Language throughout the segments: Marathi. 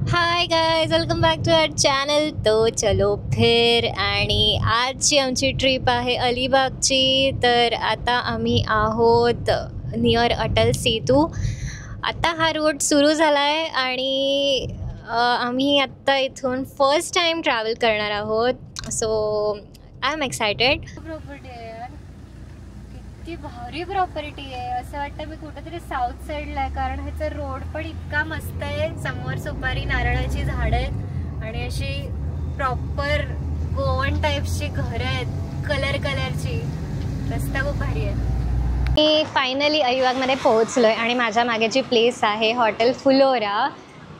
High guys, welcome back to our channel. तो चलो फिर. आणि आजची आमची ट्रिप आहे अलिबागची. तर आता आम्ही आहोत नियर अटल सेतू. आता हा रोड सुरू झाला आहे आणि आम्ही आत्ता इथून फर्स्ट टाईम ट्रॅव्हल करणार आहोत. So I am excited. Property आहे यार, किती भारी प्रॉपर्टी आहे. असं वाटतं मी कुठेतरी साऊथ साईडला आहे, कारण ह्याचा रोड पण इतका मस्त आहे. समोर सुपारी नारळाची झाडं आहेत आणि अशी प्रॉपर गोवन टाईप्सची घरं आहेत, कलरची. रस्ता खूप भारी आहे. मी फायनली अलिबागमध्ये पोहोचलोय आणि माझ्या मागे जी प्लेस आहे हॉटेल फुलोरा,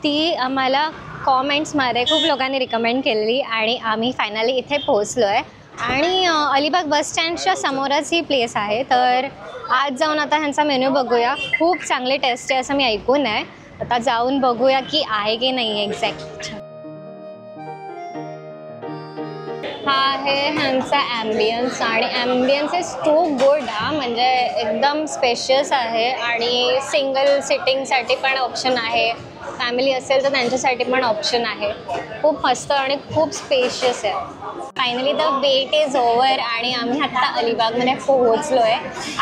ती आम्हाला कॉमेंट्समध्ये खूप लोकांनी रिकमेंड केलेली आणि आम्ही फायनली इथे पोहोचलोय. आणि अलिबाग बस स्टँडच्या समोरच ही प्लेस आहे. तर आज जाऊन आता ह्यांचा मेन्यू बघूया. खूप चांगली टेस्ट आहे असं मी ऐकून आहे. आता जाऊन बघूया की आहे की नाही एक्झॅक्ट. हा आहे ह्यांचा ॲम्बियन्स आणि ॲम्बियन्स इज टू गुड. म्हणजे एकदम स्पेशियस आहे आणि सिंगल सिटिंगसाठी पण ऑप्शन आहे. फॅमिली असेल तर त्यांच्यासाठी पण ऑप्शन आहे. खूप मस्त आणि खूप स्पेशियस आहे. Finally the wait is over आणि आम्ही आत्ता अलिबागमध्ये पोहोचलो आहे.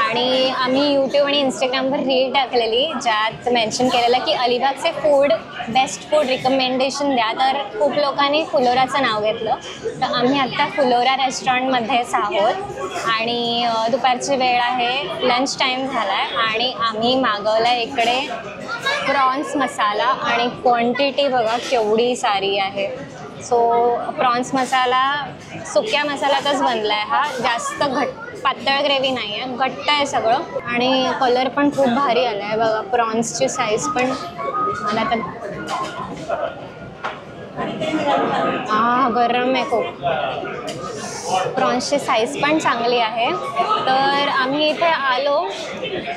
आणि आम्ही यूट्यूब आणि इंस्टाग्रामवर रील टाकलेली ज्यात मेन्शन केलेलं की अलिबागचे फूड, बेस्ट फूड रिकमेंडेशन द्या. तर खूप लोकांनी फुलोराचं नाव घेतलं. तर आम्ही आत्ता फुलोरा रेस्टॉरंटमध्येच आहोत आणि दुपारची वेळ आहे, लंच टाईम झाला आहे आणि आम्ही मागवला इकडे प्रॉन्स मसाला आणि क्वांटिटी बघा केवढी सारी आहे. सो प्रॉन्स मसाला सुक्या मसाल्यातच बनला आहे. हा जास्त पातळ ग्रेव्ही नाही आहे, घट्ट आहे सगळं आणि कलर पण खूप भारी आला आहे बघा. प्रॉन्सची साईज पण मला तर गरम आहे खूप. प्रॉन्सची साईज पण चांगली आहे. तर आम्ही इथे आलो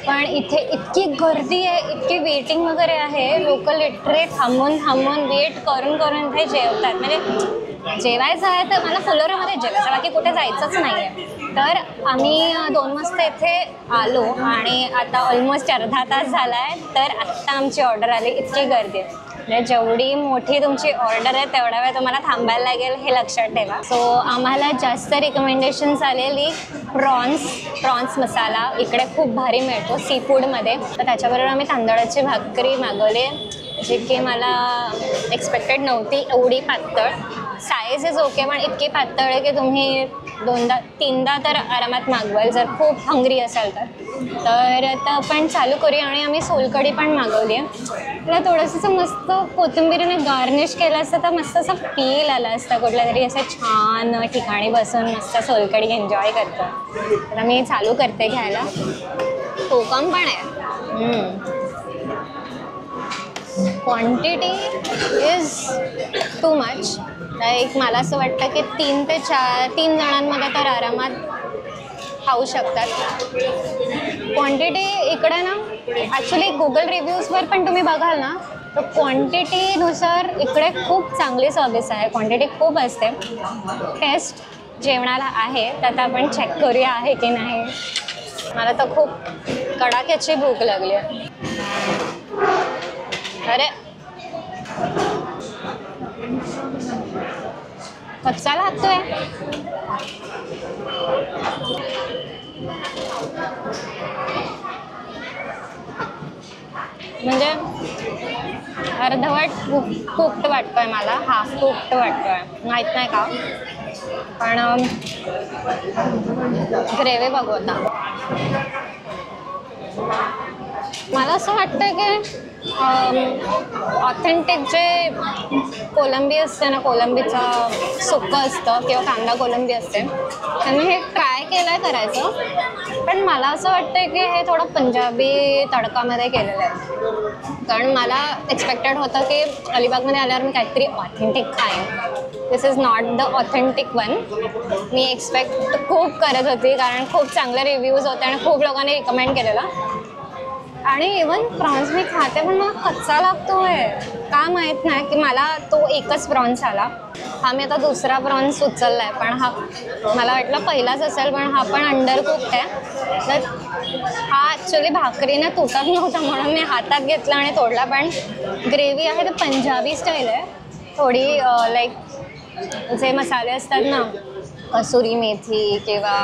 पण इथे इतकी गर्दी आहे, इतकी वेटिंग वगैरे आहे. लोक लिटरली थांबून वेट करून इथे जेवतात. म्हणजे जेवायचं आहे तर मला फुलोरामध्ये जेवायचं, बाकी कुठे जायचंच नाही आहे. तर आम्ही 2 वाजता इथे आलो आणि आता ऑलमोस्ट अर्धा तास झाला आहे. तर आत्ता आमची ऑर्डर आली. इतकी गर्दी आहे. म्हणजे जेवढी मोठी तुमची ऑर्डर आहे तेवढा वेळ तुम्हाला थांबायला लागेल हे लक्षात ठेवा. सो आम्हाला जास्त रिकमेंडेशन्स आलेली प्रॉन्स मसाला इकडे खूप भारी मिळतो सी फूडमध्ये. तर त्याच्याबरोबर आम्ही तांदळाची भाकरी मागवली, जी की मला एक्सपेक्टेड नव्हती एवढी पातळ. साईज इज ओके पण इतकी पातळ आहे की तुम्ही 2दा-3दा तर आरामात मागवाल जर खूप हंग्री असाल तर आता पण चालू करूया. आणि आम्ही सोलकढी पण मागवली आहे. त्याला थोडंसं मस्त कोथिंबीरीने गार्निश केलं असतं तर मस्त असं फील आलं असतं. कुठल्या तरी असं छान ठिकाणी बसून मस्त सोलकढी एन्जॉय करतो. तर मी चालू करते घ्यायला. कोकम पण आहे. Quantity is too much. Like मला असं वाटतं की 3 ते 3 जणांमध्ये तर आरामात खाऊ शकतात. क्वांटिटी इकडे ना ॲक्च्युली गुगल रिव्ह्यूजवर पण तुम्ही बघाल ना तर क्वांटिटीनुसार इकडे खूप चांगली सर्विस आहे. क्वांटिटी खूप असते. टेस्ट जेवणाला आहे तर आता आपण चेक करूया आहे की नाही. मला तर खूप कडाक्याची भूक लागली आहे. अरे कच्चा लागतोय. म्हणजे अर्धवट कुक्ड वाटतोय मला, हाफ कुक्ड वाटतोय, माहीत नाही का. पण ग्रेव्ही बघू आता. मला असं वाटतं की ऑथेंटिक जे कोलंबी असते ना, कोलंबीचं सुक्कं असतं किंवा कांदा कोलंबी असते, त्यांनी हे ट्राय केलं आहे करायचं. पण मला असं वाटतं की हे थोडं पंजाबी तडकामध्ये केलेलं आहे. कारण मला एक्सपेक्टेड होतं की अलिबागमध्ये आल्यावर मी काहीतरी ऑथेंटिक खाईन. This is not the authentic one. मी एक्सपेक्ट खूप करत होती कारण खूप चांगले रिव्ह्यूज होते आणि खूप लोकांनी रिकमेंड केलेलं. आणि इवन प्रॉन्स मी खाते पण मला कच्चा लागतो आहे का माहीत नाही. की मला तो एकच प्रॉन्स आला हा मी आता दुसरा प्रॉन्स उचलला आहे, पण हा मला वाटलं पहिलाच असेल, पण हा पण अंडर कुक्ड आहे. तर हा ॲक्च्युली भाकरीने तुटत नव्हता म्हणून मी हातात घेतला आणि तोडला. पण ग्रेव्ही आहे तर पंजाबी स्टाईल आहे थोडी, लाईक जे मसाले असतात ना, कसुरी मेथी किंवा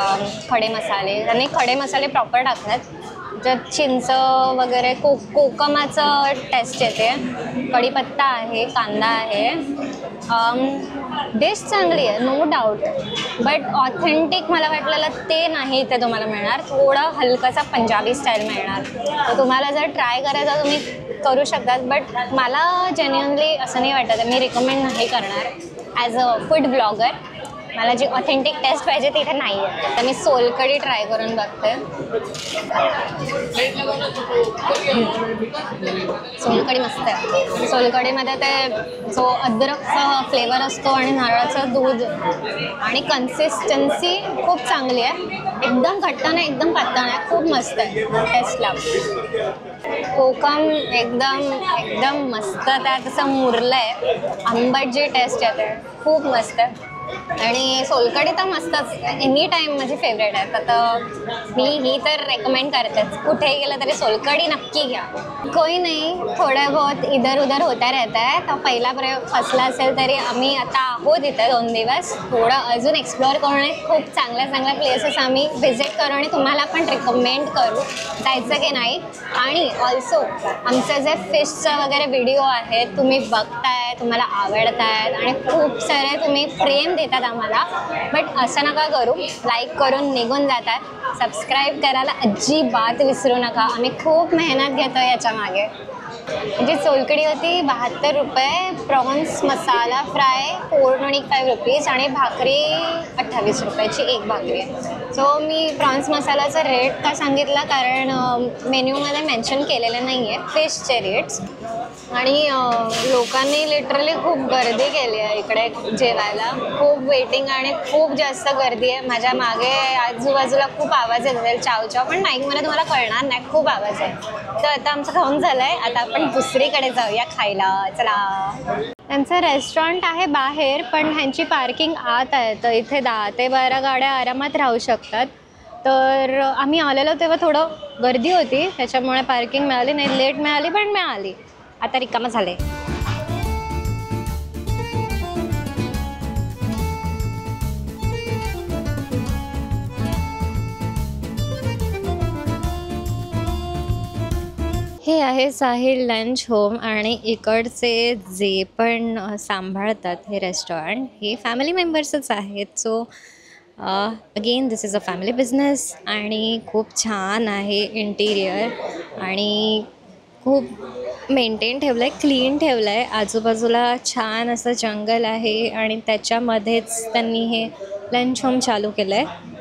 खडे मसाले, त्यांनी खडे मसाले प्रॉपर टाकतात. त्यात चिंच वगैरे कोकमाचं टेस्ट येते, कढीपत्ता आहे, कांदा आहे. डिश चांगली आहे नो डाऊट, बट ऑथेंटिक मला वाटलेलं ते नाही ते तुम्हाला मिळणार. थोडा हलकासा पंजाबी स्टाईल मिळणार. तर तुम्हाला जर ट्राय करायचा तुम्ही करू शकतात, बट मला जेन्युअनली असं नाही वाटत, मी रिकमेंड नाही करणार ॲज अ फूड ब्लॉगर. मला जी ऑथेंटिक टेस्ट पाहिजे तिथे नाही आहे. तर मी सोलकढी ट्राय करून बघते. सोलकढी मस्त आहे. सोलकढीमध्ये ते जो अद्रकचा फ्लेवर असतो आणि नारळाचं दूध आणि कन्सिस्टन्सी खूप चांगली आहे. एकदम घट्ट नाही, एकदम पातळ नाही, खूप मस्त आहे टेस्टला. कोकम एकदम मस्त त्यात असं मुरलं आहे. आंबट जी टेस्ट येते खूप मस्त आहे. आणि सोलकढी तर मस्तच, एनी टाईम माझी फेवरेट आहे. तर मी ही तर रेकमेंड करतेच, कुठेही गेलं तरी सोलकढी नक्की घ्या. कोई नाही, थोडं बहुत इधर उधर होता रहता है. तर पहिला प्रयोग फसला असेल तरी आम्ही आता आहोत इथे 2 दिवस. थोडं अजून एक्सप्लोअर करून खूप चांगल्या प्लेसेस आम्ही व्हिजिट करू आणि तुम्हाला पण रिकमेंड करू जायचं की नाही. आणि ऑल्सो आमचं जे फिशचं वगैरे व्हिडिओ आहेत तुम्ही बघताय, तुम्हाला आवडत आहेत आणि खूप सारे तुम्ही प्रेम देतात आम्हाला, बट असं नका करू. लाईक करून निघून जातात. सबस्क्राईब करायला अजिबात विसरू नका. आम्ही खूप मेहनत घेतो याच्या मागे. जी सोलकढी होती 72 रुपये, प्रॉन्स मसाला फ्राय 425 रुपीज आणि भाकरी 28 रुपयाची एक भाकरी आहे. सो मी प्रॉन्स मसालाचा रेट का सांगितला कारण मेन्यूमध्ये मेन्शन केलेले नाही आहे फिशचे रेट्स. आणि लोकांनी लिटरली खूप गर्दी केली आहे इकडे जेवायला. खूप वेटिंग आणि खूप जास्त गर्दी आहे. माझ्या मागे आजूबाजूला खूप आवाज येत असेल चावचाव, पण माईकमध्ये तुम्हाला कळणार नाही, खूप आवाज आहे. तर आता आमचं खाऊन झालं आहे, आता आपण दुसरीकडे जाऊया खायला. चला. त्यांचं रेस्टॉरंट आहे बाहेर, पण ह्यांची पार्किंग आत आहे. तर इथे 10 ते 12 गाड्या आरामात राहू शकतात. तर आम्ही आलेलो तेव्हा थोडं गर्दी होती, त्याच्यामुळे पार्किंग मिळाली नाही. लेट मिळाली पण मिळाली. आता रिकामं झाले. हे आहे साहिल लंच होम आणि इकडचे जे पण सांभाळतात हे रेस्टॉरंट हे फॅमिली मेंबर्सच आहेत. So again this is a family business आणि खूप छान आहे इंटिरियर आणि खूप मेंटेन ठेवलं आहे, क्लीन ठेवलं आहे. आजूबाजूला छान असं जंगल आहे आणि त्याच्यामध्येच त्यांनी हे लंच होम चालू केलं आहे.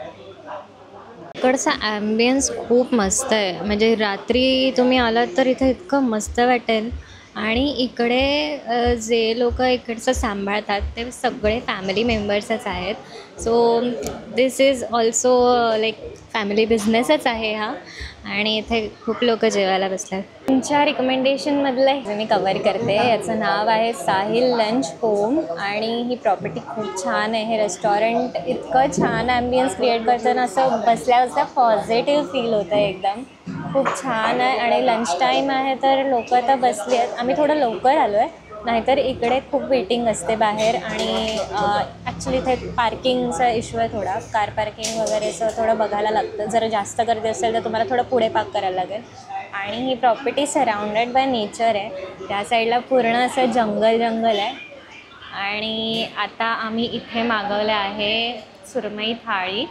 इकडचा ॲम्बियन्स खूप मस्त आहे, म्हणजे रात्री तुम्ही आलात तर इथे इतकं मस्त वाटेल. आणि इकडे जे लोक इकडचं सांभाळतात ते सगळे फॅमिली मेंबर्सच आहेत. So this is also like family बिझनेसच आहे हा. आणि इथे खूप लोक जेवायला बसतात. तुमच्या रिकमेंडेशनमधलं हे मी कवर करते. याचं नाव आहे साहिल लंच होम आणि ही प्रॉपर्टी खूप छान आहे. हे रेस्टॉरंट इतकं छान ॲम्बियन्स क्रिएट करताना असं बसल्या पॉझिटिव्ह फील होतं एकदम. खूप छान आहे आणि लंच टाईम आहे तर लोक आता बसली आहेत. आम्ही थोडं लवकर आलो आहे, नाहीतर इकडे खूप वेटिंग असते बाहेर. आणि ॲक्च्युली इथे पार्किंगचा इश्यू आहे थोडा, कार पार्किंग वगैरेचं थोडं बघायला लागतं. जर जास्त गर्दी असेल तर तुम्हाला थोडं पुढे पार्क करायला लागेल. आणि ही प्रॉपर्टी सराउंडेड बाय नेचर आहे. त्या साईडला पूर्ण असं जंगल आहे. आणि आता आम्ही इथे मागवलं आहे सुरमई थाळी.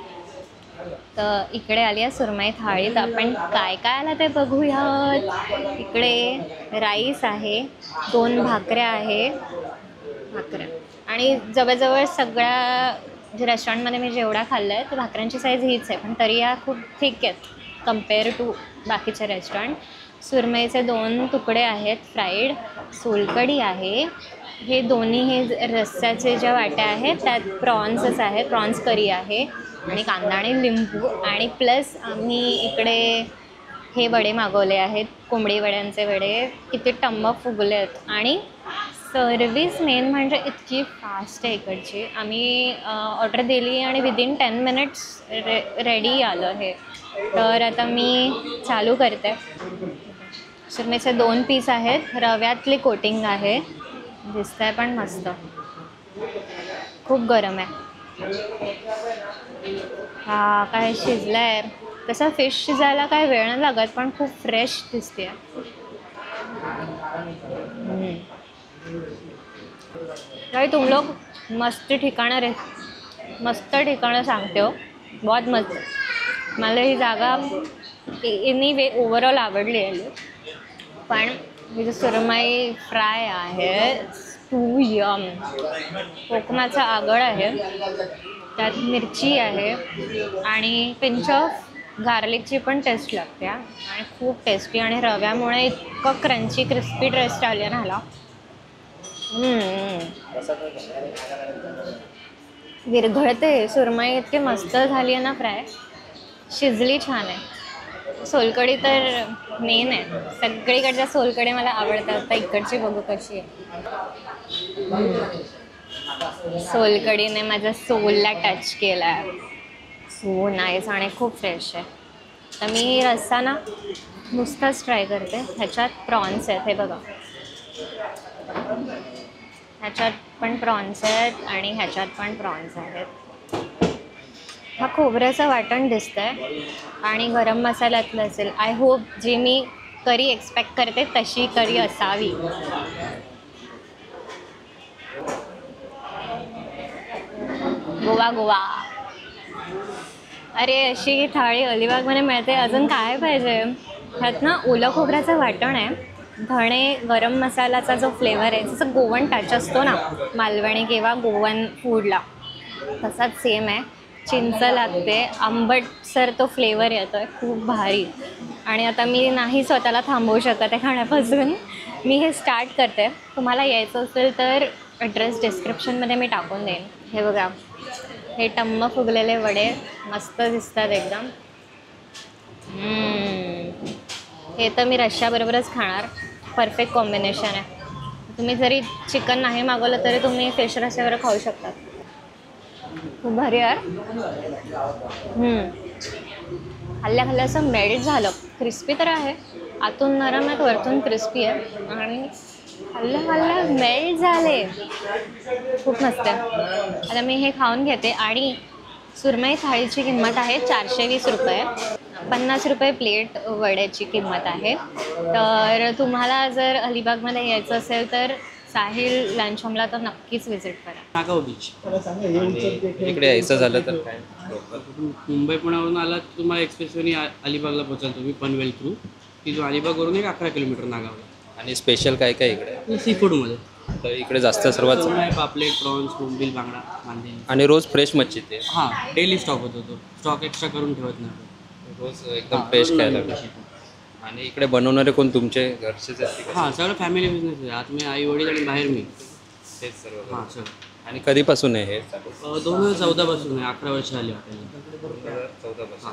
तर इकडे आली आहे सुरमई थाळी. तर आपण काय काय आलं ते बघूयात. इकडे राईस आहे, 2 भाकऱ्या आहे, आणि जवळजवळ सगळ्या जे रेस्टॉरंटमध्ये मी जेवढा खाल्लं आहे तर भाकऱ्यांची साईज हीच आहे, पण तरी या खूप थिक आहेत कम्पेअर टू बाकीचे रेस्टॉरंट. सुरमईचे 2 तुकडे आहेत फ्राईड. सोलकढी आहे. हे दोन्ही हे रस्स्याचे ज्या वाट्या आहेत त्यात प्रॉन्सच आहे, प्रॉन्स करी आहे आणि कांदा आणि लिंबू. आणि प्लस आम्ही इकडे हे वडे मागवले आहेत, कोंबडी वड्यांचे वडे. किती टम्म फुगले आहेत आणि सर्विस मेन म्हणजे इतकी फास्ट आहे इकडची. आम्ही ऑर्डर दिली आणि विदिन 10 मिनिट्स रेडी आलं हे. तर आता मी चालू करते. सुरमईचे 2 पीस आहेत, रव्यातली कोटिंग आहे, दिसतंय पण मस्त. खूप गरम आहे. हा काय शिजलाय. तसं फिश शिजायला काय वेळ नाही लागत, पण खूप फ्रेश दिसते. भाई तुम लोग मस्त ठिकाणं रे, मस्त ठिकाणं सांगते हो, बहुत मस्त. मला ही जागा एनी ओव्हरऑल आवडली आहे. पण ही जो सुरमई फ्राय आहे टू यम. कोकमाचा आगळ आहे, त्यात मिरची आहे आणि पिंच ऑफ गार्लिकची पण टेस्ट लागते आणि खूप टेस्टी. आणि रव्यामुळे इतकं क्रंची क्रिस्पी टेस्ट आली ना ह्याला. विरघळते. सुरमई इतकी मस्त झाली आहे ना फ्राय, शिजली छान आहे. सोलकढी तर मेन आहे, सगळीकडच्या सोलकढी मला आवडतात. आता इकडची बघू कशी आहे. सोलकढीने माझ्या सोलला टच केला आहे. सो नाईस आणि खूप फ्रेश आहे. तर मी रस्सा ना नुसताच ट्राय करते. ह्याच्यात प्रॉन्स आहेत, हे बघा. ह्याच्यात पण प्रॉन्स आहेत आणि ह्याच्यात पण प्रॉन्स आहेत. हा खोबऱ्याचं वाटण दिसतंय आणि गरम मसाल्यातलं असेल. आय होप जे मी करी एक्सपेक्ट करते तशी करी असावी. गोवा गोवा. अरे अशी थाळी अलिबागमध्ये मिळते, अजून काय पाहिजे. ह्यात ना ओलं खोबऱ्याचं वाटण आहे, धणे, गरम मसाल्याचा जो फ्लेवर आहे, जसं गोवन टच असतो ना मालवणी किंवा गोवन फूडला, तसाच सेम आहे. चिंच लागते, आंबट सर तो फ्लेवर येतो आहे, खूप भारी. आणि आता मी नाही स्वतःला थांबवू शकत आहे खाण्यापासून. मी हे स्टार्ट करते. तुम्हाला यायचं असेल तर ॲड्रेस डिस्क्रिप्शनमध्ये मी टाकून देईन. हे बघा, हे टम्म फुगलेले वडे मस्त दिसतात एकदम. हे तर मी रश्श्याबरोबरच खाणार. परफेक्ट कॉम्बिनेशन आहे. तुम्ही जरी चिकन नाही मागवलं तरी तुम्ही फिश रस्स्यावर खाऊ शकतात. खूप भारी यार. हल्ल्या हल्ल्या असं मेल्ट झालं. क्रिस्पी तर आहे, आतून नरम आहेत, वरतून क्रिस्पी आहे आणि हल्ल्या हल्ल्या मेल्ट झाले. खूप मस्त आहे. आता मी हे खाऊन घेते. आणि सुरमई थाळीची किंमत आहे 420 रुपये. 50 रुपये प्लेट वड्याची किंमत आहे. तर तुम्हाला जर अलिबागमध्ये यायचं असेल तर साहिल लंच होमला तर नक्कीच व्हिजिट करा. नागाव बीच. इकडे यायचं झालं तर काय, मुंबई पुण्यावरून आला तर तुम्हाला एक्सप्रेसवेने अलिबागला पोचाल तुम्ही पनवेल थ्रू. तिथून अलिबागवरून 11 किलोमीटर नागावला. आणि स्पेशल काय काय इकडे सी फूडमध्ये तर इकडे जास्त सर्वात पापलेट, प्रॉन्स, बोंबील, बांगडा, मांदे. आणि रोज फ्रेश मच्छी ते. हां, डेली स्टॉक होतो तो. स्टॉक एक्स्ट्रा करून ठेवत नाही. रोज एकदम फ्रेश खायला भेटतं. आणि इकडे बनवणारे कोण तुमचे घरचेच आहेत? हां, सगळं फॅमिली बिझनेस आहे. आत मी आई वडील आणि बाहेर मी. तेच सर्व. हां सर. आणि कधीपासून आहे हे? 2014 पासून आहे. 11 वर्ष झाली हॉटेलला. 2014 पासून.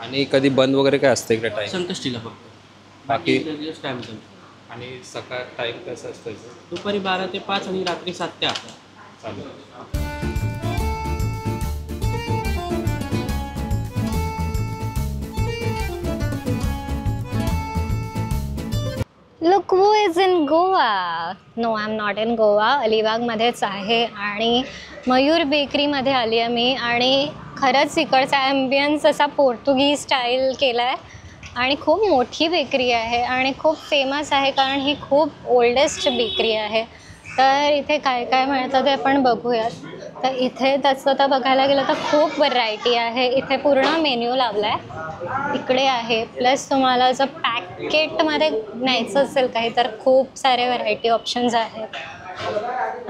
आणि कधी बंद वगैरे काय असतं इकडे टाईम? संकष्टीला फक्त. बाकी टाईम. आणि सकाळ टाईम कसं असतं? दुपारी 12 ते 5 आणि रात्री 7 ते 8 चालू. Look who is in Goa. No, I am not in Goa. अलिबागमध्येच आहे आणि मयूर बेकरीमध्ये आली आहे मी. आणि खरंच इकडचा ॲम्बियन्स असा पोर्तुगीज स्टाईल केला आहे आणि खूप मोठी बेकरी आहे आणि खूप फेमस आहे, कारण ही खूप ओल्डेस्ट बेकरी आहे. तर इथे काय काय मिळतं ते आपण बघूयात. तर इथे तसं तर बघायला गेलं तर खूप व्हरायटी आहे. इथे पूर्ण मेन्यू लावला आहे, इकडे आहे. प्लस तुम्हाला जर पॅकेटमध्ये न्यायचं असेल काही तर खूप सारे व्हरायटी ऑप्शन्स आहेत.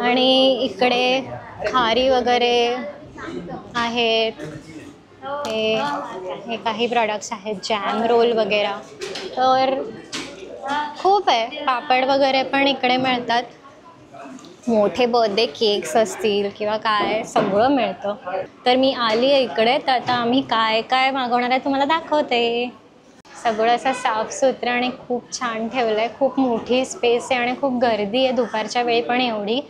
आणि इकडे खारी वगैरे आहेत. हे काही प्रॉडक्ट्स आहेत, जॅम रोल वगैरे. तर खूप आहे. पापड वगैरे पण इकडे मिळतात. मोठे बर्थडे केक्स असतील किंवा काय, सगळं मिळतं. तर मी आली आहे इकडे, तर आता आम्ही काय काय मागवणार आहे तुम्हाला दाखवते. सगळं असं साफसुथरं आणि खूप छान ठेवलं आहे. खूप मोठी स्पेस आहे आणि खूप गर्दी आहे दुपारच्या वेळी पण एवढी.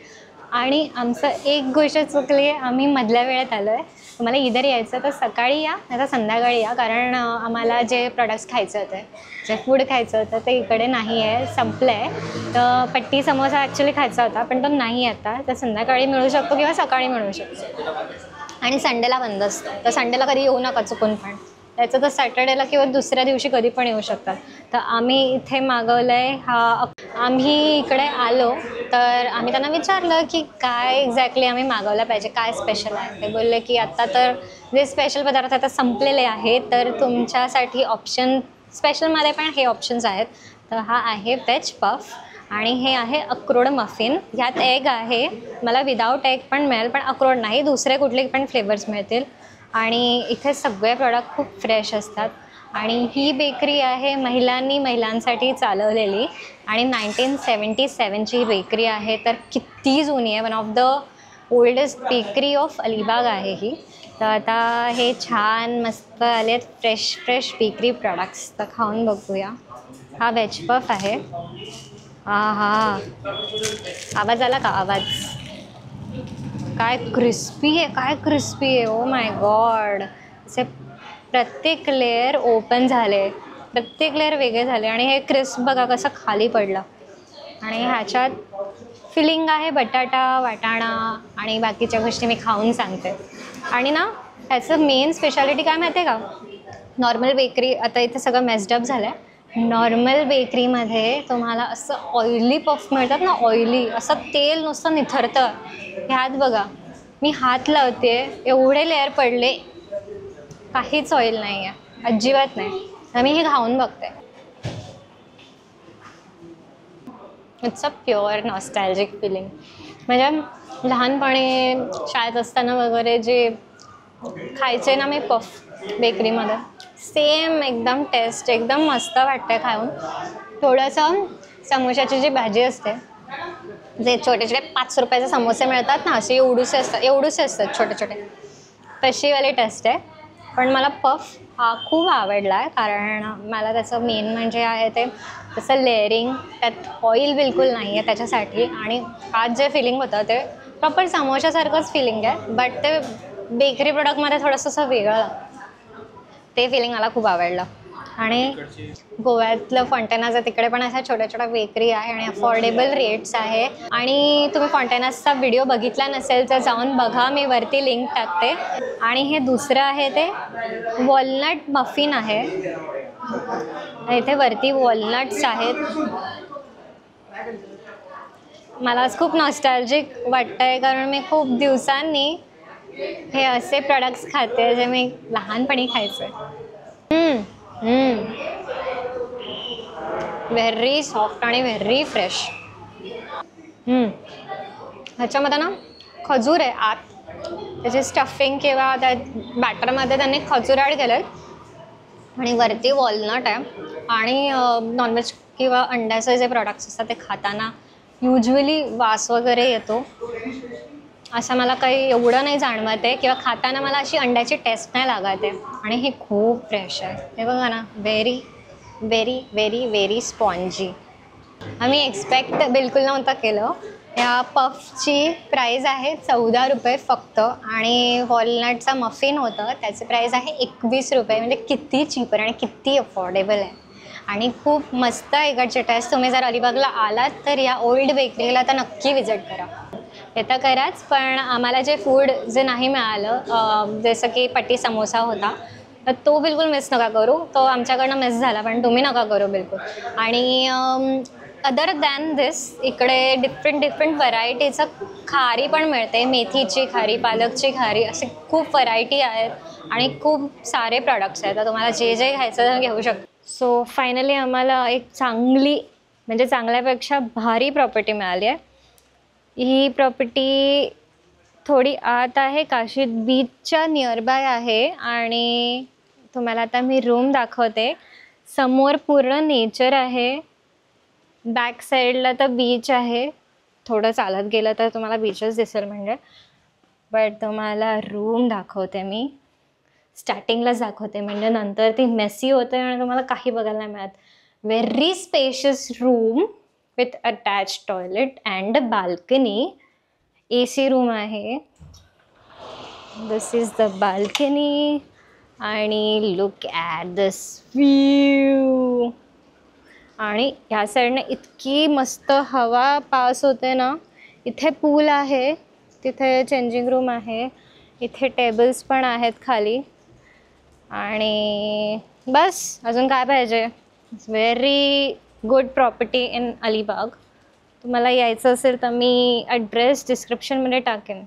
आणि आमचं एक गोष्ट चुकली आहे, आम्ही मधल्या वेळेत आलो आहे. तुम्हाला इधर यायचं तर सकाळी या नाही तर संध्याकाळी या, कारण आम्हाला जे प्रोडक्ट्स खायचं होतं, जे फूड खायचं होतं ते इकडे नाही आहे, संपलं आहे. तर पट्टी समोसा ॲक्च्युली खायचा होता पण तो नाही आता. तर संध्याकाळी मिळू शकतो किंवा सकाळी मिळू शकतो. आणि संडेला बंद असतं, तर संडेला कधी येऊ नका चुकून पण. त्याचं तर सॅटर्डेला किंवा दुसऱ्या दिवशी कधी पण येऊ शकतात. तर आम्ही इथे मागवलं आहे आम्ही इकडे आलो तर आम्ही त्यांना विचारलं की काय एक्झॅक्टली आम्ही मागवलं पाहिजे, काय स्पेशल आहे. ते बोलले की आत्ता तर जे स्पेशल पदार्थ आता संपलेले आहेत, तर तुमच्यासाठी ऑप्शन स्पेशलमध्ये पण हे ऑप्शन्स आहेत. तर हा आहे वेज पफ आणि हे आहे अक्रोड मफिन. ह्यात एग आहे, मला विदाऊट एग पण मिळेल पण अक्रोड नाही, दुसरे कुठले पण फ्लेवर्स मिळतील. आणि इथे सगळे प्रॉडक्ट खूप फ्रेश असतात. आणि ही बेकरी आहे महिलांसाठी चालवलेली आणि 1977ची ही बेकरी आहे. तर किती जुनी आहे, one of the oldest bakery of Alibag आहे ही. तर आता हे छान मस्त आलेत फ्रेश बेकरी प्रॉडक्ट्स. तर खाऊन बघूया. हा वेज पफ आहे. हा आवाज आला का? आवाज काय क्रिस्पी आहे, ओ माय गॉड. असे प्रत्येक लेयर ओपन झाले, प्रत्येक लेयर वेगळे झाले आणि हे क्रिस्प बघा कसं खाली पडलं. आणि ह्याच्यात फिलिंग आहे बटाटा, वाटाणा आणि बाकीच्या गोष्टी मी खाऊन सांगते. आणि ना ह्याचं मेन स्पेशालिटी काय माहिती आहे का? नॉर्मल बेकरी आता इथे सगळं मेस्डअप झालं आहे. नॉर्मल बेकरीमध्ये तुम्हाला असं ऑइली पफ मिळतात ना, ऑइली असं तेल नुसतं निथरतं. ह्यात बघा मी हात लावते, एवढे लेअर पडले, काहीच ऑइल नाही आहे, अजिबात नाही. तर मी हे खाऊन बघते. It's a pure nostalgic feeling. म्हणजे लहानपणी शाळेत असताना वगैरे जे खायचे ना मी पफ बेकरीमध्ये, सेम एकदम टेस्ट, एकदम मस्त वाटतं खाऊन. थोडंसं समोशाची जी भाजी असते, जे छोटे छोटे 5 रुपयाचे समोसे मिळतात ना, असे एवढूसे असतात छोटे छोटे, तशीवाली टेस्ट आहे. पण मला पफ हा खूप आवडला आहे, कारण मला त्याचं मेन म्हणजे आहे ते तसं लेअरिंग, त्यात ऑइल बिलकुल नाही आहे त्याच्यासाठी. आणि आज जे फिलिंग होतं ते प्रॉपर समोशासारखंच फिलिंग आहे, बट ते बेकरी प्रोडक्टमध्ये थोडंसं असं वेगळं लागतं. ते फिलिंग मला खूप आवडलं. आणि गोव्यातलं फॉन्टेनाज आहे, तिकडे पण अशा छोट्या छोट्या बेकरी आहे आणि अफोर्डेबल रेट्स आहे. आणि तुम्ही फॉन्टेनाजचा व्हिडिओ बघितला नसेल तर जाऊन बघा, मी वरती लिंक टाकते. आणि हे दुसरं आहे ते वॉलनट मफिन आहे. इथे वरती वॉलनट्स आहेत. मला आज खूप नॉस्टॅल्जिक वाटतं आहे, कारण मी खूप दिवसांनी हे असे प्रोडक्ट्स खाते जे मी लहानपणी खायचे. व्हेरी सॉफ्ट आणि व्हेरी फ्रेश. ह्याच्यामध्ये ना खजूर आहे आत, त्याची स्टफिंग किंवा त्या बॅटरमध्ये त्यांनी खजूर ॲड केलं आहे. आणि वरती वॉलनट आहे. आणि नॉनव्हेज किंवा अंड्याचे जे प्रॉडक्ट्स असतात ते खाताना युजली वास वगैरे येतो, असं मला काही एवढं नाही जाणवत आहे, किंवा खाताना मला अशी अंड्याची टेस्ट नाही लागत आहे. आणि हे खूप फ्रेश आहे, हे बघा ना, very very very very spongy. आम्ही एक्सपेक्ट बिलकुल नव्हतं केलं. या पफची प्राईज आहे 14 रुपये फक्त. आणि वॉलनटचा मफिन होतं, त्याची प्राईज आहे 21 रुपये. म्हणजे किती चीपर आणि किती अफोर्डेबल आहे. आणि खूप मस्त आहे इकडचे टेस्ट. तुम्ही जर अलिबागला आलात तर या ओल्ड बेकरीला तर नक्की विजिट करा. हे तर कराच, पण आम्हाला जे नाही मिळालं, जसं की पट्टी समोसा होता, तर तो बिलकुल मिस नका करू. तो आमच्याकडनं मिस झाला, पण तुम्ही नका करू बिलकुल. आणि अदर दॅन दिस इकडे डिफरंट व्हरायटीचं खारी पण मिळते. मेथीची खारी, पालकची खारी, असे खूप व्हरायटी आहेत आणि खूप सारे प्रॉडक्ट्स आहेत. तर तुम्हाला जे जे घ्यायचं ते घेऊ शकता. सो फायनली आम्हाला एक चांगली, म्हणजे चांगल्यापेक्षा भारी प्रॉपर्टी मिळाली आहे. ही प्रॉपर्टी थोडी आत आहे, काशीद बीचच्या नियरबाय आहे. आणि तुम्हाला आता मी रूम दाखवते. समोर पूर्ण नेचर आहे, बॅक साईडला तर बीच आहे. थोडं चालत गेलं तर तुम्हाला बीचच दिसेल म्हणजे. बट तुम्हाला रूम दाखवते मी. स्टार्टिंगलाच दाखवते, म्हणजे नंतर ती मेसी होते आणि तुम्हाला काही बघायला नाही मिळत. Very spacious room with attach toilet and balcony. AC room आहे. दिस इज द बाल्कनी आणि लुक ॲट दिस व्ह्यू. आणि ह्या साईडने इतकी मस्त हवा पास होते ना. इथे पूल आहे, तिथे चेंजिंग रूम आहे, इथे टेबल्स पण आहेत खाली. आणि बस अजून काय पाहिजे. Very good property in Alibag. तुम्हाला यायचं असेल तर मी ॲड्रेस डिस्क्रिप्शनमध्ये टाकेन.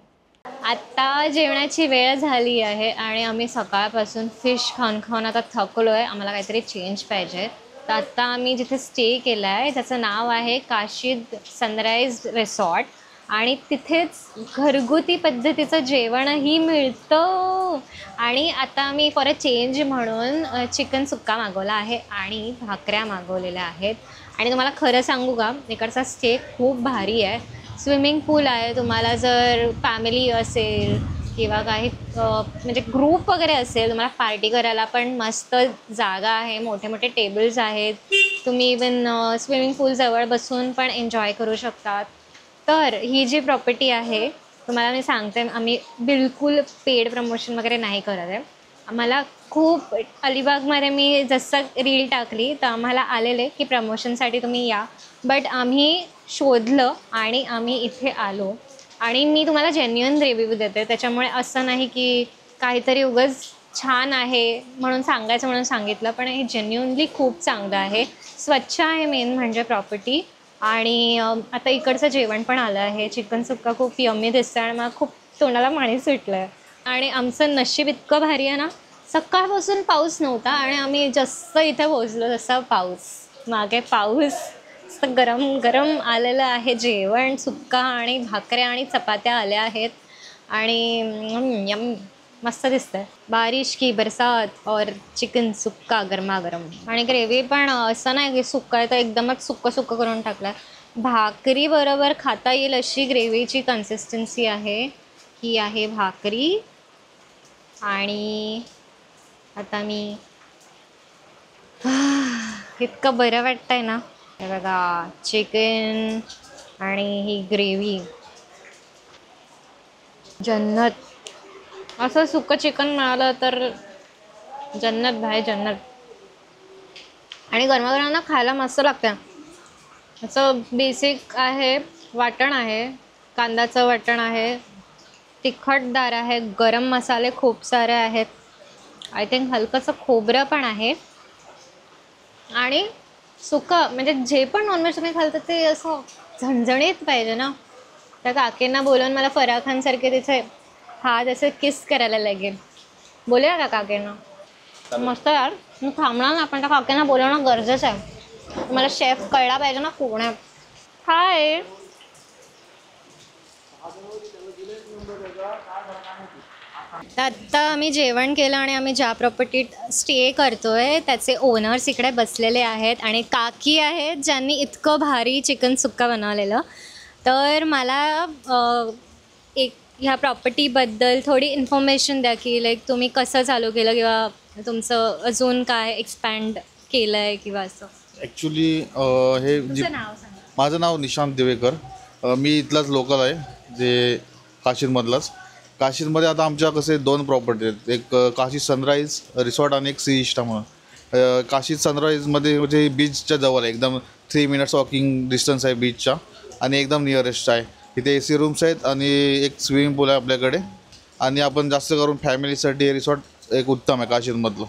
आत्ता जेवणाची वेळ झाली आहे आणि आम्ही सकाळपासून फिश खाऊन खाऊन आता थकलो आहे. आम्हाला काहीतरी चेंज पाहिजे. तर आत्ता आम्ही जिथे स्टे केला आहे त्याचं नाव आहे काशीद सनराईज रिसॉर्ट. आणि तिथेच घरगुती पद्धतीचं जेवणही मिळतं. आणि आता आम्ही फॉर अ चेंज म्हणून चिकन सुक्का मागवला आहे आणि भाकऱ्या मागवलेल्या आहेत. आणि तुम्हाला खरं सांगू का, इकडचा स्टे खूप भारी आहे. स्विमिंग पूल आहे. तुम्हाला जर फॅमिली असेल किंवा काही म्हणजे ग्रुप वगैरे असेल, तुम्हाला पार्टी करायला पण मस्त जागा आहे. मोठे मोठे टेबल्स आहेत. तुम्ही इवन स्विमिंग पूलजवळ बसून पण एन्जॉय करू शकतात. तर ही जी प्रॉपर्टी आहे तुम्हाला मी सांगते, आम्ही बिलकुल पेड प्रमोशन वगैरे नाही करत आहे. आम्हाला खूप अलिबागमध्ये मी जसं रील टाकली तर आम्हाला आलेले की प्रमोशनसाठी तुम्ही या. बट आम्ही शोधलं आणि आम्ही इथे आलो. आणि मी तुम्हाला जेन्युइन रिव्ह्यू देते, त्याच्यामुळे असं नाही की काहीतरी उगाच छान आहे म्हणून सांगायचं म्हणून सांगितलं. पण हे जेन्युइनली खूप चांगलं आहे. स्वच्छ आहे मेन म्हणजे प्रॉपर्टी. आणि आता इकडचं जेवण पण आलं आहे. चिकन सुक्का खूप यम्मी दिसतं आणि मला खूप तोंडाला पाणी सुटलं आहे. आणि आमचं नशीब इतकं भारी आहे ना, सकाळपासून पाऊस नव्हता आणि आम्ही जसं इथे पोहोचलो तसा पाऊस मागे पाऊस. गरम गरम आलेलं आहे जेवण. सुक्का आणि भाकऱ्या आणि चपात्या आल्या आहेत. आणि यम मस्त दिसतंय. बारिश की बरसात और चिकन सुक्का गरमागरम. आणि ग्रेव्ही पण असं नाही की सुक्का आहे तर एकदमच सुक्कं सुक्कं करून टाकलं आहे. भाकरी बरोबर खाता येईल अशी ग्रेव्हीची कन्सिस्टन्सी आहे. ही आहे भाकरी. आणि आता मी इतकं बरं वाटतंय ना. हे बघा चिकन आणि ही ग्रेव्ही, जन्नत. असं सुक्कं चिकन मिळालं तर जन्नत भाई जन्नत. आणि गरमागरमांना खायला मस्त लागतं. असं बेसिक आहे. वाटण आहे, कांद्याचं वाटण आहे, तिखटदार आहे, गरम मसाले खूप सारे आहेत. आय थिंक हलकंसं खोबरं पण आहे. आणि सुक्का म्हणजे जे पण नॉनव्हेज तुम्ही खालतं ते असं झणझणीत पाहिजे ना. त्या काकींना बोलून मला फराह खानसारखे तिथे हात असे किस करायला लागेल. बोलूया का काकींना? मस्त यार. मी थांबणार ना, पण त्या काकींना बोलवणं गरजेचं आहे. मला शेफ कळला पाहिजे ना कोण आहे. हाय. आत्ता आम्ही जेवण केलं आणि आम्ही ज्या प्रॉपर्टीत स्टे करतोय त्याचे ओनर्स इकडे बसलेले आहेत. आणि काकी आहेत ज्यांनी इतकं भारी चिकन सुक्का बनवलेलं. तर मला एक ह्या प्रॉपर्टीबद्दल थोडी इन्फॉर्मेशन द्या की लाईक तुम्ही कसं चालू केलं किंवा तुमचं अजून काय एक्सपॅन्ड केलं आहे किंवा असं. ॲक्च्युली हे तुमचं नाव सांगा. माझं नाव निशांत दिवेकर. मी इथलाच लोकल आहे, जे काशीदमधलाच. काशीदमध्ये आता आमच्या कसे 2 प्रॉपर्टी आहेत. एक काशीद सनराईज रिसॉर्ट आणि एक सी इष्टा म्हणून. काशीद सनराईजमध्ये म्हणजे बीचच्या जवळ आहे, एकदम 3 मिनिट्स वॉकिंग डिस्टन्स आहे बीचच्या आणि एकदम नियरेस्ट आहे. इथे AC रूम्स आहेत आणि एक स्विमिंग पूल आहे आपल्याकडे. आणि आपण जास्त करून फॅमिलीसाठी हे रिसॉर्ट एक उत्तम आहे काशीदमधलं.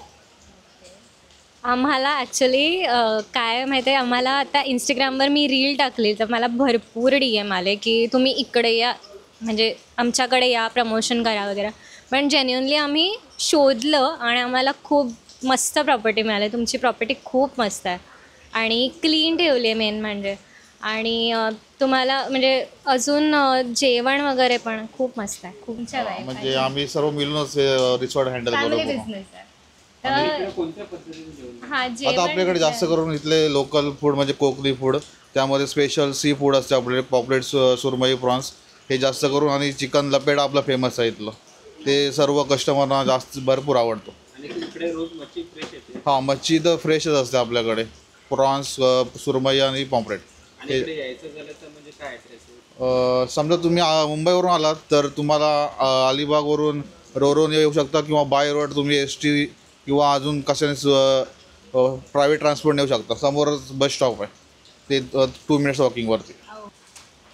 आम्हाला ॲक्च्युली काय माहिती आहे, आम्हाला आता इंस्टाग्रामवर मी रील टाकली तर मला भरपूर DM आले की तुम्ही इकडे या, म्हणजे आमच्याकडे या, प्रमोशन करा वगैरे. पण जेन्युइनली आम्ही शोधलं आणि आम्हाला खूप मस्त प्रॉपर्टी मिळाली. तुमची प्रॉपर्टी खूप मस्त आहे आणि क्लीन ठेवली आहे मेन म्हणजे. आणि तुम्हाला म्हणजे अजून जेवण वगैरे पण खूप मस्त आहे. खूप म्हणजे आम्ही सर्व मिळूनच रिसॉर्ट हँडल फॅमिली करतो. बिझनेस आहे. तर कोणत्या पद्धतीने जेवण? हां, आता आपल्याकडे जास्त करून इथले लोकल फूड म्हणजे कोकणी फूड, त्यामध्ये स्पेशल सी फूड असते आपल्याकडे. पॉपलेट, सुरमई, प्रॉन्स हे जास्त करून. आणि चिकन लपेट आपला फेमस आहे इथलं, ते सर्व कस्टमरना जास्त भरपूर आवडतो. आणि इकडे रोज मच्छी फ्रेश येते. हां, मच्छी तर फ्रेशच असते आपल्याकडे. प्रॉन्स, सुरमई आणि पॉम्प्रेट. आणि इकडे यायचं झालं तर म्हणजे काय ॲड्रेस? समजा तुम्ही मुंबईवरून आलात तर तुम्हाला अलिबागवरून रोडवरून येऊ शकता किंवा बाय रोड तुम्ही ST किंवा अजून कशाने प्रायव्हेट ट्रान्सपोर्ट येऊ शकता. समोरच बस स्टॉप आहे, ते 2 मिनिट्स वॉकिंगवरती.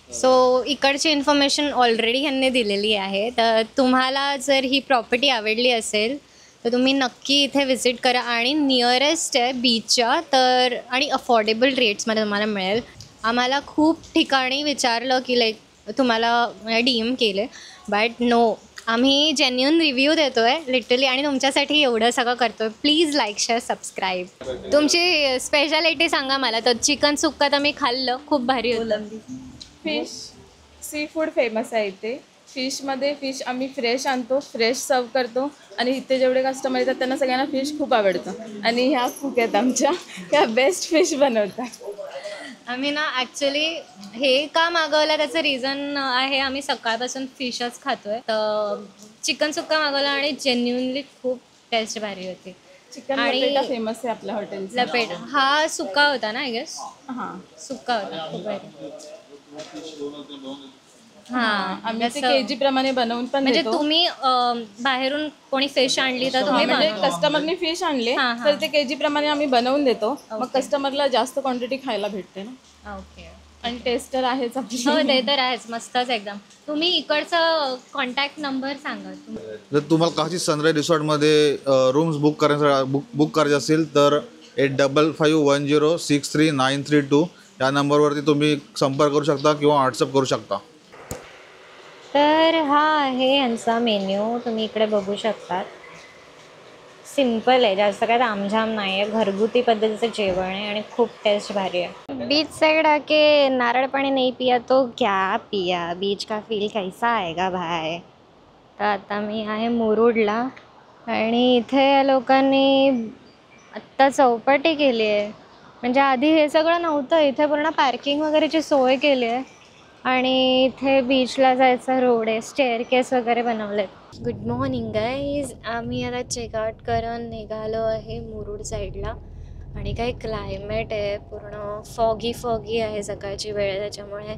सो इकडची इन्फॉर्मेशन ऑलरेडी ह्यांनी दिलेली आहे. तर तुम्हाला जर ही प्रॉपर्टी आवडली असेल तर तुम्ही नक्की इथे व्हिजिट करा आणि नियरेस्ट आहे बीचच्या, तर आणि अफोर्डेबल रेट्समध्ये तुम्हाला मिळेल. आम्हाला खूप ठिकाणी विचारलं की लाईक तुम्हाला DM केले, बट नो, आम्ही जेन्युइन रिव्ह्यू देतो आहे लिटरली आणि तुमच्यासाठी एवढं सगळं करतो आहे. Please like, share, subscribe. तुमची स्पेशालिटी सांगा मला. तर चिकन सुक्का तर मी खाल्लं, खूप भारी होतं. फिश सी फूड फेमस आहे इथे. फिशमध्ये फिश आम्ही फ्रेश आणतो, फ्रेश सर्व करतो आणि इथे जेवढे कस्टमर येतात त्यांना सगळ्यांना फिश खूप आवडतं आणि ह्या कुक आहेत आमच्या, त्या बेस्ट फिश बनवतात. आम्ही ना ॲक्च्युली हे का मागवलं त्याचं रिझन आहे, आम्ही सकाळपासून फिशच खातो आहे. तर चिकन सुक्का मागवला आणि जेन्युनली खूप टेस्ट भारी होती. चिकन आणि लपेटा फेमस आहे आपल्या हॉटेलचा. लपेट हा सुक्का होता ना, आय गेस हां सुक्का होता, खूप भारी. हां, आम्ही ते जसं- KG प्रमाणे बनवून पण म्हणजे देतो. तुम्ही बाहेरून कोणी फिश आणली तर तुम्ही म्हणजे बनवा. कस्टमरने फिश आणले हां, हां. तर ते KG प्रमाणे आम्ही बनवून देतो. मग कस्टमरला जास्त क्वांटिटी खायला भेटते ना. ओके. आणि टेस्टर आहेच आपली. हो, ते तर आहेच, मस्तच एकदम. तुम्ही इकडचा कॉन्टॅक्ट नंबर सांगा. जर तुम्हाला काशी सनराईज रिसॉर्टमध्ये रूम्स बुक करायचे असेल तर 8551063932 या नंबरवरती तुम्ही संपर्क करू शकता किंवा व्हॉट्सअप करू शकता. तर हा आहे यांचा मेन्यू, तुम्ही इकडे बघू शकतात. सिम्पल आहे, जास्त काय तामझाम नाही आहे, घरगुती पद्धतीचं जेवण आहे आणि खूप टेस्ट भारी आहे. बीच साइड आके नारळ पाणी नहीं पिया तो क्या पिया, बीच का फील कैसा आएगा भाई. तर आता मी आहे मुरुडला आणि इथे या लोकांनी आत्ता चौपाटी केली आहे. म्हणजे आधी हे सगळं नव्हतं, इथे पूर्ण पार्किंग वगैरेची सोय केली आहे आणि इथे बीचला जायचा रोड आहे, स्टेअरकेस वगैरे बनवलेत. Good morning guys. आम्ही आता चेकआउट करून निघालो आहे मुरुड साईडला आणि काही क्लायमेट आहे, पूर्ण फॉगी आहे सकाळची वेळ, त्याच्यामुळे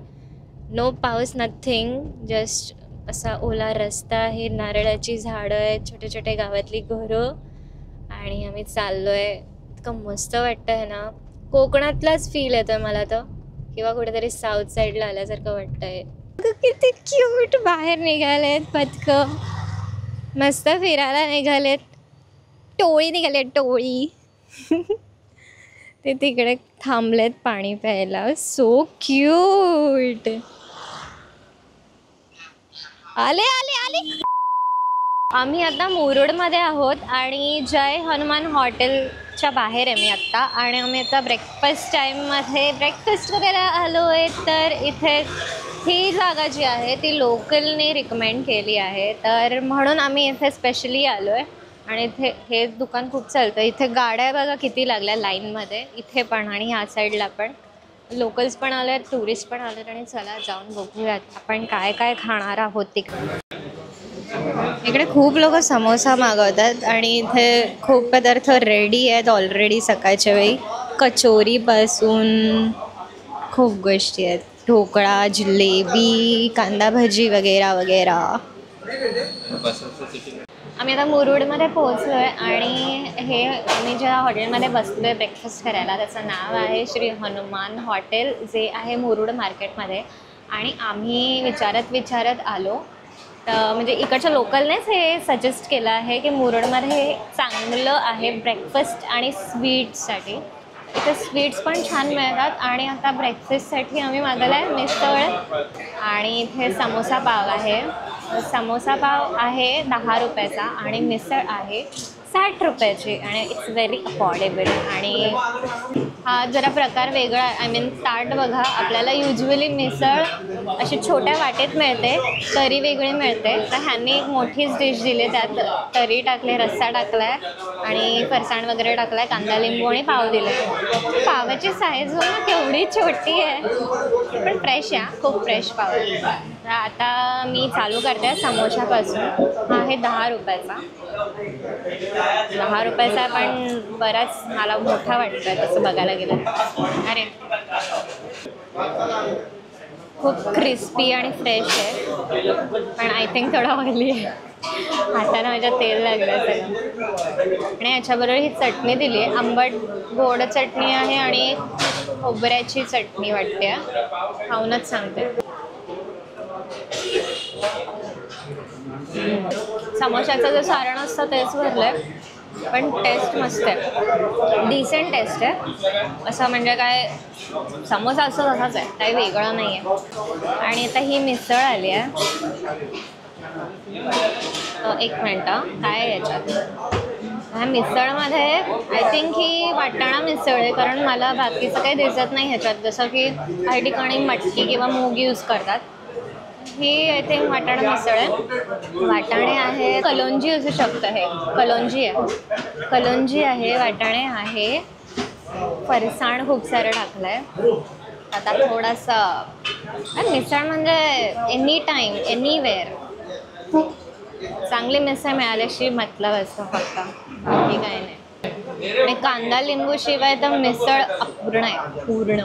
नो पाऊस, नथिंग, जस्ट असा ओला रस्ता आहे, नारळाची झाडं आहेत, छोटे छोटे गावातली घरं आणि आम्ही चाललो आहे. इतकं मस्त वाटतं आहे ना, कोकणातलाच फील येतो आहे मला तर, किंवा कुठेतरी साऊथ साईडला आल्यासारखं वाटतंय. किती क्यूट बाहेर निघालेत पथकं, मस्त फिरायला निघालेत, टोळी निघालेत, टोळी. ते तिकडे थांबलेत पाणी प्यायला, सो क्यूट. आले आले आले. आम्ही आता मुरुडमध्ये आहोत आणि जय हनुमान हॉटेलच्या बाहेर आहे मी आत्ता, आणि आम्ही आता ब्रेकफास्ट टाईममध्ये ब्रेकफास्ट करायला आलो आहे. तर इथे ही जागा जी आहे ती लोकलने रिकमेंड केली आहे, तर म्हणून आम्ही इथे स्पेशली आलो आहे. आणि इथे हे दुकान खूप चालतं. इथे गाड्या बघा किती लागल्या लाईनमध्ये, इथे पण आणि ह्या साईडला पण. लोकल्स पण आले आहेत, टुरिस्ट पण आले आहेत, आणि चला जाऊन बघूयात आपण काय काय खाणार आहोत तिकडे. इकडे खूप लोक समोसा मागवतात आणि इथे खूप पदार्थ रेडी आहेत ऑलरेडी सकाळच्या वेळी. कचोरीपासून खूप गोष्टी आहेत, ढोकळा, जिलेबी, कांदा भजी वगैरे वगैरे. आम्ही आता मुरुडमध्ये पोहोचलो आहे आणि हे आम्ही ज्या हॉटेलमध्ये बसलो आहे ब्रेकफास्ट करायला त्याचं नाव आहे श्री हनुमान हॉटेल, जे आहे मुरुड मार्केटमध्ये. आणि आम्ही विचारत आलो, तर म्हणजे इकडच्या लोकलनेच हे सजेस्ट केलं आहे की मुरुडमध्ये हे चांगलं आहे ब्रेकफास्ट आणि स्वीट्ससाठी. इथे स्वीट्स पण छान मिळतात. आणि आता ब्रेकफास्टसाठी आम्ही मागवलं आहे मिसळ, आणि इथे समोसा पाव आहे. समोसा पाव आहे 10 रुपयाचा आणि मिसळ आहे 60 रुपयाची, आणि इट्स व्हेरी अफोर्डेबल. आणि हा जरा प्रकार वेगळा आहे. आय मीन ताट बघा, आपल्याला युजली मिसळ अशी छोट्या वाटेत मिळते, तरी वेगळी मिळते. तर ह्यांनी एक मोठीच डिश दिली, त्यात तरी टाकले, रस्सा टाकलाय आणि फरसाण वगैरे टाकलाय, कांदा लिंबू आणि पाव दिले. पावाची साईज बघा केवढी छोटी आहे, पण फ्रेश आहे, खूप फ्रेश पाव आहे. तर आता मी चालू करते समोशापासून. हा आहे 10 रुपयाचा. 10 रुपयाचा पण बराच मला मोठा वाटतोय तसं बघायला गेलं. अरे खूप क्रिस्पी आणि फ्रेश आहे, पण आय थिंक थोडा ऑइली आहे. हाताला माझ्या तेल लागलं सगळं. आणि याच्याबरोबर ही चटणी दिली आहे, आंबट गोड चटणी आहे आणि खोबऱ्याची चटणी वाटते. खाऊनच सांगते. समोशाचं जे सारण असतं तेच भरलंय, पण टेस्ट मस्त आहे, डिसेंट टेस्ट आहे. असं म्हणजे काय समोसा असं तसाच आहे, काही वेगळं नाही आहे. आणि आता ही मिसळ आली आहे. एक मिनटं, काय आहे याच्यात? ह्या मिसळमध्ये आय थिंक ही वाटाणा मिसळ आहे, कारण मला बाकीचं काही दिसत नाही ह्याच्यात. जसं की काही ठिकाणी मटकी किंवा मूग यूज करतात, ही आय थिंक वाटाणा मिसळ आहे. वाटाणे आहे, कलोंजी असू शकतं, हे कलोंजी आहे, कलोंजी आहे, वाटाणे आहे, फरसाण खूप सारं टाकलं आहे. आता थोडंसं मिसळ म्हणजे एनी टाईम एनीवेअर चांगली मिसळ मिळाल्याशी मतलब असतं फक्त, बाकी काही नाही. आणि कांदा लिंबू शिवाय तर मिसळ अपूर्ण आहे, पूर्ण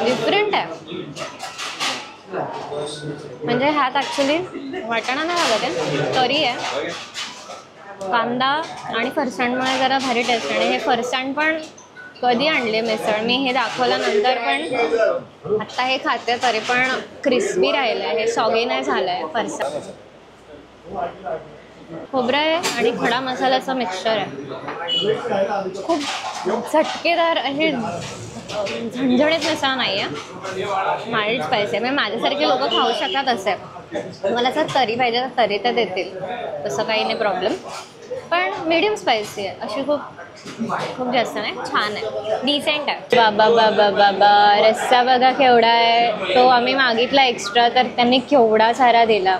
डिफरंट आहे. म्हणजे ह्यात ॲक्च्युली वाटाणा नाही लागत आहे, तरी आहे, कांदा आणि फरसाणमुळे जरा भारी टेस्ट. आणि हे फरसाण पण कधी आणले मिसळ मी, हे दाखवल्यानंतर पण आत्ता हे खाते तरी पण क्रिस्पी राहिलं आहे, हे सॉगी नाही झालं आहे. फरसाण खोबरं आहे आणि खडा मसाल्याचं मिक्सचर आहे. खूप झटकेदार अशी झणझणीत मिसळ नाही आहे, माइल्ड स्पायसी आहे. म्हणजे माझ्यासारखे लोक खाऊ शकतात असे. मला जर तरी पाहिजे तर तरी ते देतील, तसं काही नाही प्रॉब्लेम, पण मीडियम स्पायसी आहे, अशी खूप जास्त नाही, छान आहे, डिसेंट आहे. बाबा बाबा बाबा, रस्सा बघा केवढा आहे. तो आम्ही मागितला एक्स्ट्रा, तर त्यांनी केवढा सारा दिला.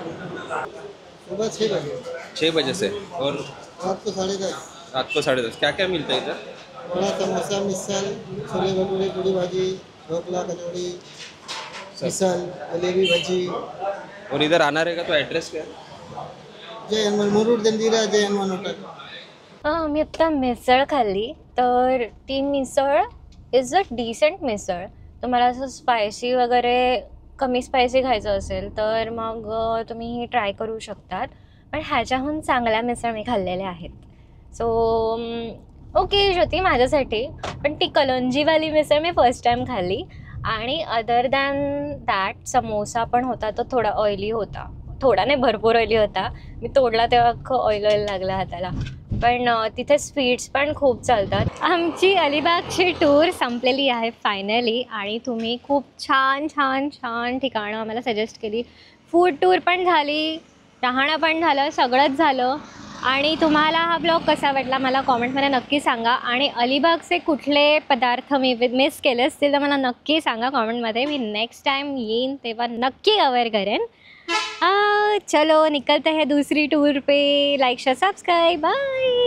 सुबह 6 बजे 6 बजे से और रात को 10:30 रात को 10:30 क्या क्या मिलता है इधर? बड़ा समोसा मिसल छोले भटूरे पूरी भाजी ढोकला कचौड़ी मिसल जलेबी भजी. और इधर आना रहेगा तो एड्रेस क्या है? जय हनुमान मुरुड जंजीरा जय हनुमान होटल. मी आत्ता मिसळ खाल्ली, तर ती मिसळ इज अ डिसेंट मिसळ. तर मला असं स्पायसी वगैरे कमी स्पायसी खायचं असेल तर मग तुम्ही ही ट्राय करू शकतात. पण ह्याच्याहून चांगल्या मिसळ मी खाल्लेल्या आहेत. सो ओके ज्योती माझ्यासाठी, पण ती कलोंजीवाली मिसळ मी फर्स्ट टाईम खाल्ली. आणि अदर दॅन दॅट समोसा पण होता, तो थोडा ऑइली होता, थोडा नाही भरपूर ऑइली होता. मी तोडला तेव्हा अख्खं ऑइल लागला हाताला. पण तिथे स्वीट्स पण खूप चालतात. आमची अलिबागची टूर संपलेली आहे फायनली, आणि तुम्ही खूप छान छान छान ठिकाणं आम्हाला सजेस्ट केली. फूड टूर पण झाली, राहणं पण झालं, सगळंच झालं. आणि तुम्हाला हा ब्लॉग कसा वाटला मला कॉमेंटमध्ये नक्की सांगा. आणि अलिबागचे कुठले पदार्थ मी मिस केले असतील तर मला नक्की सांगा कॉमेंटमध्ये. मी नेक्स्ट टाईम येईन तेव्हा नक्की कवर करेन. चलो निकलते हैं दूसरी टूर पे. Like share subscribe, bye.